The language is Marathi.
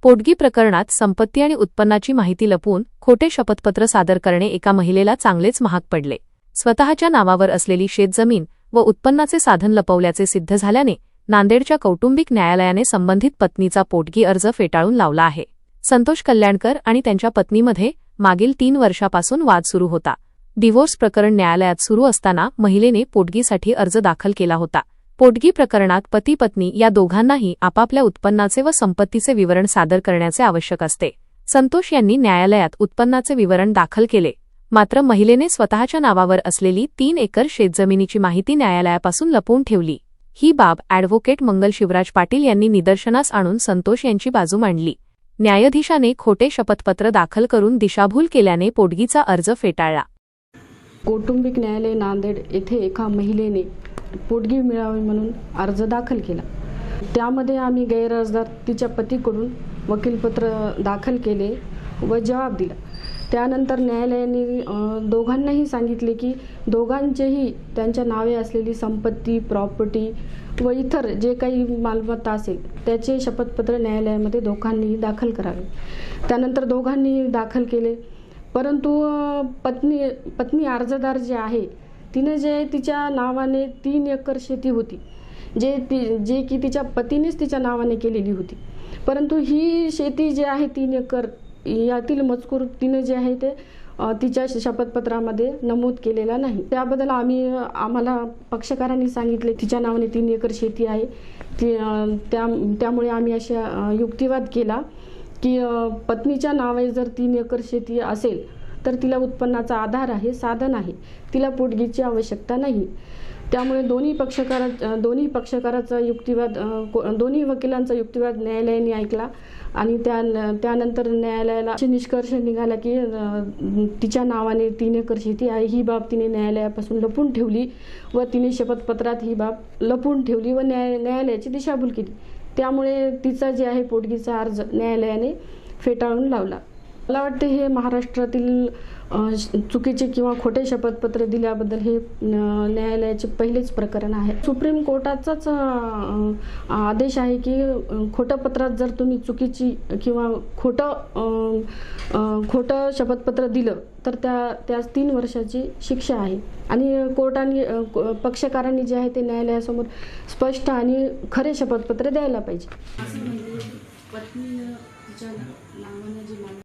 पोटगी प्रकरणात संपत्ती आणि उत्पन्नाची माहिती लपवून खोटे शपथपत्र सादर करणे एका महिलेला चांगलेच महाग पडले। स्वतःच्या नावावर असलेली शेतजमीन व उत्पन्नाचे साधन लपवल्याचे सिद्ध झाल्याने नांदेडच्या कौटुंबिक न्यायालयाने संबंधित पत्नीचा पोटगी अर्ज फेटाळून लावला आहे। संतोष कल्याणकर आणि त्यांच्या पत्नीमध्ये मागील 3 वर्षापासून वाद सुरू होता। डिव्होर्स प्रकरण न्यायालयात सुरू असताना महिलेने पोटगीसाठी अर्ज दाखल केला होता। पोटगी प्रकरणात पती पत्नी या दोघांनाही आपापल्या उत्पन्नाचे व संपत्तीचे विवरण सादर करण्याचे आवश्यक असते। संतोष यांनी न्यायालयात उत्पन्नाचे विवरण दाखल केले, मात्र महिलेने स्वतःच्या नावावर असलेली 3 एकर शेतजमिनीची माहिती न्यायालयापासून लपवून ठेवली। ही बाब ॲडव्होकेट मंगल शिवराज पाटील यांनी निदर्शनास आणून संतोष यांची बाजू मांडली। न्यायाधीशाने खोटे शपथपत्र दाखल करून दिशाभूल केल्याने पोटगीचा अर्ज फेटाळला। कौटुंबिक न्यायालय नांदेड येथे एका महिलेने पोटगी मिळावी म्हणून अर्ज दाखल केला। त्यामध्ये आम्ही गैरअर्जदार तिच्या पतीकडून वकीलपत्र दाखल केले व जबाब दिला। त्यानंतर न्यायालयाने दोघांनाही सांगितले की दोघांचेही त्यांच्या नावे असलेली संपत्ती, प्रॉपर्टी व इतर जे काही मालमत्ता असेल त्याचे शपथपत्र न्यायालयामध्ये दोघांनीही दाखल करावे। त्यानंतर दोघांनीही दाखल केले, परंतु पत्नी अर्जदार जे आहे तिने जे तिच्या नावाने 3 एकर शेती होती, जे की तिच्या पतीनेच तिच्या नावाने केलेली होती, परंतु ही शेती जी आहे 3 एकर यातील मजकूर तिने जे आहे ते तिच्या शपथपत्रामध्ये नमूद केलेला नाही। त्याबद्दल आम्हाला पक्षकारांनी सांगितले तिच्या नावाने 3 एकर शेती आहे, त्यामुळे आम्ही अशा युक्तिवाद केला की पत्नीच्या नावे जर 3 एकर शेती असेल तर तिला उत्पन्नाचा आधार आहे, साधन आहे, तिला पोटगीची आवश्यकता नाही। त्यामुळे दोन्ही पक्षकाराचा युक्तिवाद, दोन्ही वकिलांचा युक्तिवाद न्यायालयाने ऐकला आणि त्यानंतर न्यायालयाला निष्कर्ष निघाला की तिच्या नावाने 3 एकर शेती आहे। ही बाब तिने न्यायालयापासून लपवून ठेवली व तिने शपथपत्रात ही बाब लपवून ठेवली व न्यायालयाची दिशाभूल केली। त्यामुळे तिचा जे आहे पोटगीचा अर्ज न्यायालयाने फेटाळून लावला। मला वाटते हे महाराष्ट्रातील चुकीचे किंवा खोटे शपथपत्र दिल्याबद्दल हे न्यायालयाचे पहिलेच प्रकरण आहे। सुप्रीम कोर्टाचाच आदेश आहे की खोटं पत्रात जर तुम्ही चुकीची किंवा खोटं शपथपत्र दिलं तर त्यास 3 वर्षाची शिक्षा आहे आणि पक्षकारांनी जे आहे ते न्यायालयासमोर स्पष्ट आणि खरे शपथपत्र द्यायला पाहिजे।